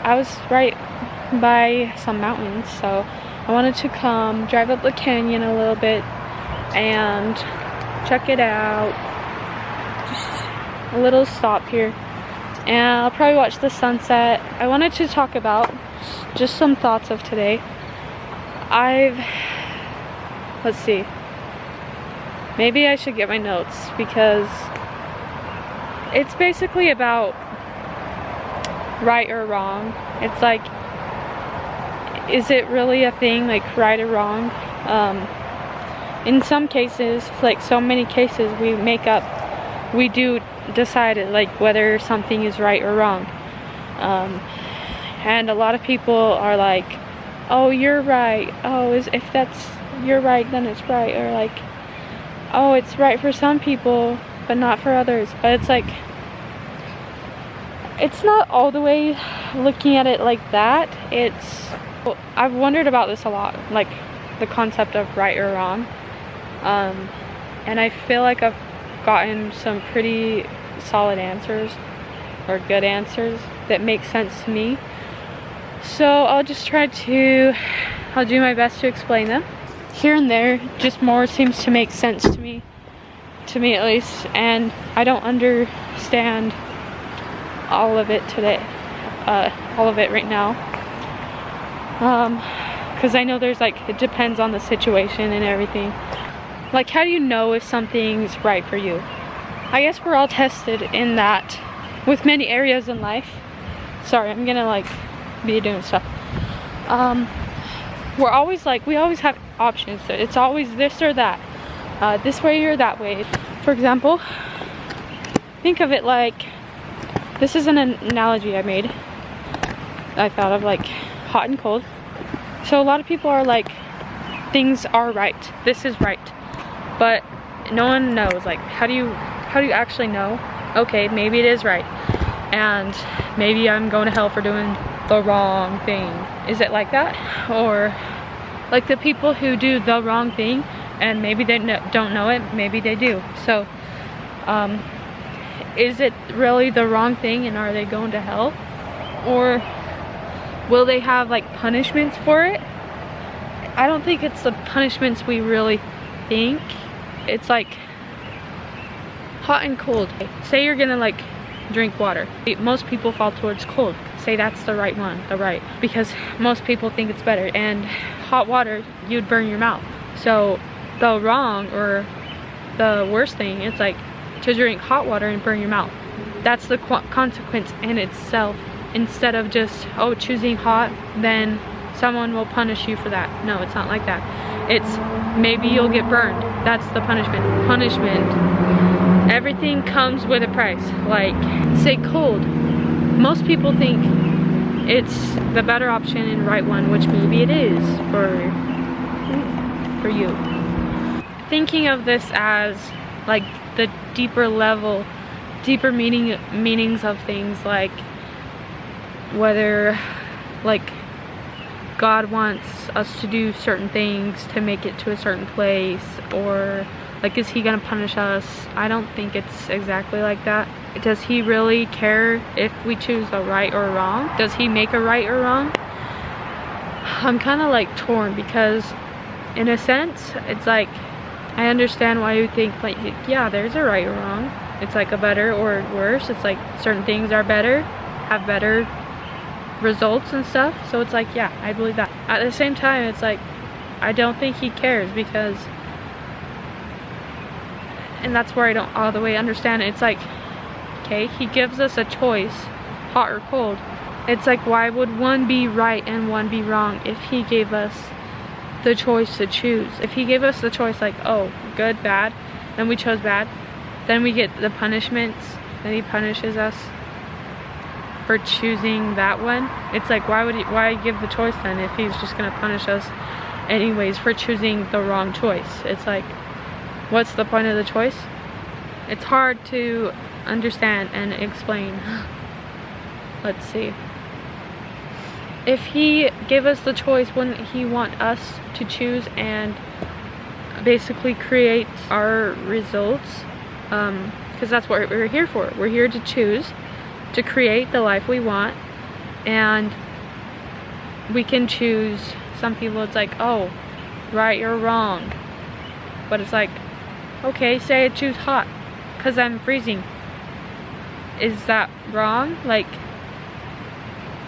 I was right by some mountains, so I wanted to come drive up the canyon a little bit and check it out. Just a little stop here, and I'll probably watch the sunset. I wanted to talk about just some thoughts of today. Let's see, maybe I should get my notes, because it's basically about right or wrong. It's like, is it really a thing, like right or wrong? In some cases, like so many cases, we do decide like whether something is right or wrong. And a lot of people are like, oh, you're right. Oh, if you're right, then it's right. Or like, oh, it's right for some people, but not for others. But it's like, it's not all the way looking at it like that. I've wondered about this a lot, like the concept of right or wrong. And I feel like I've gotten some pretty solid answers, or good answers that make sense to me. So I'll do my best to explain them. Here and there, just more seems to make sense to me at least, and I don't understand all of it today, all of it right now, because I know there's like, it depends on the situation and everything. Like, how do you know if something's right for you? I guess we're all tested in that with many areas in life. Sorry, I'm gonna like be doing stuff. We're always like, we always have options. It's always this or that, this way or that way. For example, think of it like, this is an analogy I thought of, like hot and cold. So a lot of people are like, things are right, this is right, but no one knows, like, how do you actually know? Okay, maybe it is right, and maybe I'm going to hell for doing the wrong thing. Is it like that? Or like the people who do the wrong thing and maybe they don't know it, maybe they do. So is it really the wrong thing, and are they going to hell? Or will they have like punishments for it? I don't think it's the punishments we really think. It's like hot and cold. Say you're gonna like drink water. Most people fall towards cold. Say that's the right one, because most people think it's better. And hot water, you'd burn your mouth. So the wrong, or the worst thing, it's like to drink hot water and burn your mouth. That's the consequence in itself. Instead of just, oh, choosing hot, then someone will punish you for that. No, it's not like that. It's maybe you'll get burned. That's the punishment. Everything comes with a price. Like, say cold. Most people think it's the better option and right one, which maybe it is for you. Thinking of this as like the deeper meanings of things, like whether like God wants us to do certain things to make it to a certain place, or like, is he gonna punish us? I don't think it's exactly like that. Does he really care if we choose the right or wrong? Does he make a right or wrong? I'm kind of like torn, because in a sense, it's like, I understand why you think like, yeah, there's a right or wrong. It's like a better or worse. It's like certain things are better, have better results and stuff. So it's like, yeah, I believe that. At the same time, it's like, I don't think he cares, because, and that's where I don't all the way understand it. It's like, okay, he gives us a choice, hot or cold. It's like, why would one be right and one be wrong if he gave us the choice to choose? If he gave us the choice, like, oh, good, bad, then we chose bad, then we get the punishments, then he punishes us for choosing that one. It's like, why give the choice then if he's just gonna punish us anyways for choosing the wrong choice? It's like, what's the point of the choice? It's hard to understand and explain. Let's see. If he gave us the choice, wouldn't he want us to choose and basically create our results? Because that's what we're here for. We're here to choose, to create the life we want, and we can choose. Some people it's like, oh, right or wrong, but it's like, okay, say I choose hot because I'm freezing. Is that wrong? Like,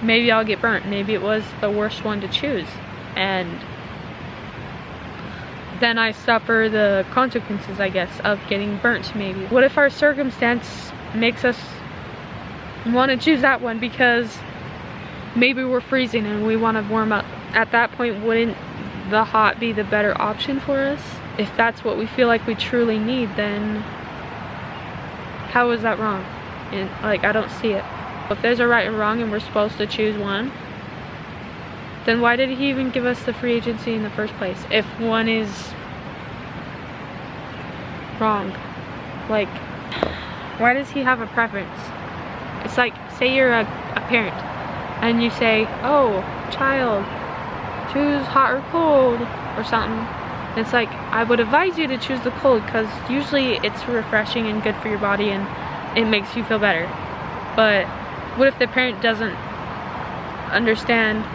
maybe I'll get burnt. Maybe it was the worst one to choose, and then I suffer the consequences, I guess, of getting burnt. Maybe. What if our circumstance makes us want to choose that one because maybe we're freezing and we want to warm up? At that point, wouldn't the hot be the better option for us? If that's what we feel like we truly need, then how is that wrong? And like, I don't see it. If there's a right and wrong and we're supposed to choose one, then why did he even give us the free agency in the first place if one is wrong? Like, why does he have a preference? It's like, say you're a parent and you say, oh, child, choose hot or cold or something. It's like, I would advise you to choose the cold because usually it's refreshing and good for your body and it makes you feel better. But what if the parent doesn't understand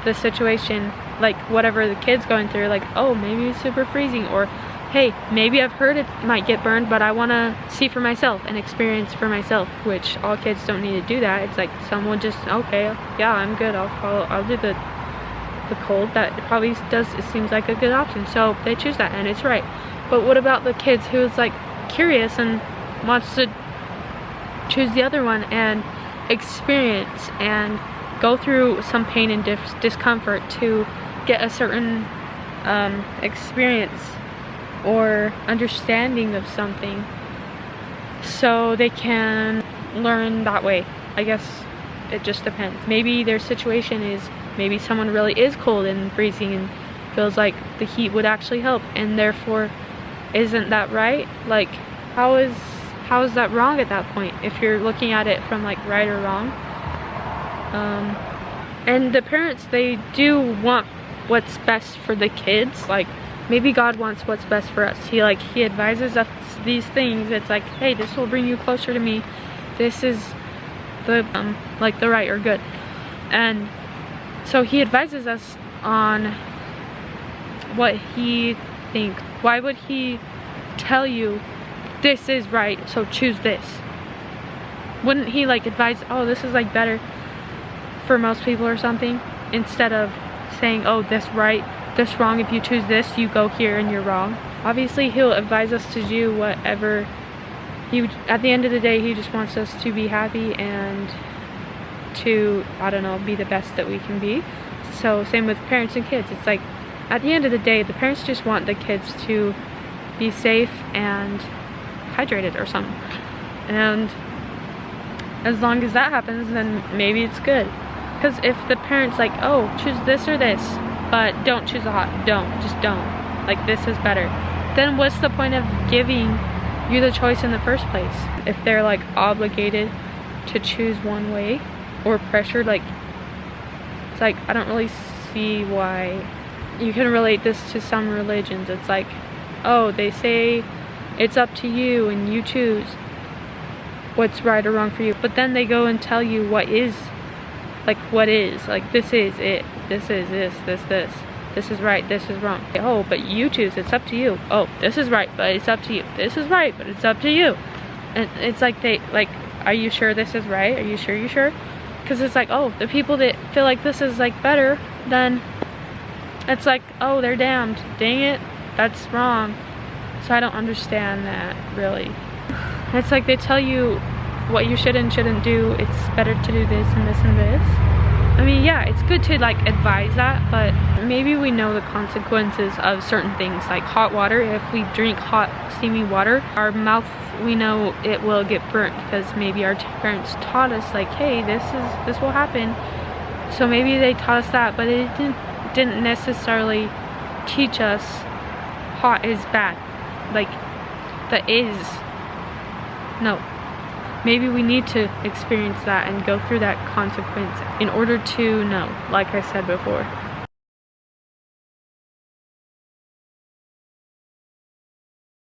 the situation, like whatever the kid's going through? Like, oh, maybe it's super freezing, or hey, maybe I've heard it might get burned, but I want to see for myself and experience for myself, which all kids don't need to do that. It's like someone just, okay, yeah, I'm good, I'll do the cold. That probably does, it seems like a good option, so they choose that and it's right. But what about the kids who is like curious and wants to choose the other one and experience and go through some pain and discomfort to get a certain experience or understanding of something, so they can learn that way? I guess it just depends. Maybe their situation is, maybe someone really is cold and freezing and feels like the heat would actually help, and therefore, isn't that right? Like, how is that wrong at that point if you're looking at it from like right or wrong? And the parents, they do want what's best for the kids. Like, maybe God wants what's best for us. He advises us these things. It's like, hey, this will bring you closer to me. This is the like the right or good. And so he advises us on what he thinks. Why would he tell you this is right, so choose this? Wouldn't he like advise, oh, this is like better for most people or something, instead of saying, oh, this right, this wrong, if you choose this you go here and you're wrong? Obviously he'll advise us to do whatever at the end of the day, he just wants us to be happy and to, I don't know, be the best that we can be. So same with parents and kids. It's like, at the end of the day, the parents just want the kids to be safe and hydrated or something, and as long as that happens, then maybe it's good. Because if the parents like, oh, choose this or this, but don't choose the hot, just don't, like, this is better, then what's the point of giving you the choice in the first place? If they're like obligated to choose one way or pressured, like, it's like, I don't really see why. You can relate this to some religions. It's like, oh, they say it's up to you and you choose what's right or wrong for you, but then they go and tell you what is, like, this is it, this is this is right, this is wrong. Oh, but you choose, it's up to you. Oh, this is right, but it's up to you. This is right, but it's up to you. And it's like, they like, are you sure this is right? Are you sure? Because it's like, oh, the people that feel like this is like better, then it's like, oh, they're damned, dang it, that's wrong. So I don't understand that, really. It's like they tell you what you should and shouldn't do. It's better to do this and this and this. I mean, yeah, it's good to like advise that, but maybe we know the consequences of certain things, like hot water. If we drink hot steamy water, our mouth, we know it will get burnt because maybe our parents taught us like, hey, this will happen. So maybe they taught us that, but it didn't necessarily teach us hot is bad. Like, the is, no. Maybe we need to experience that and go through that consequence in order to know, like I said before.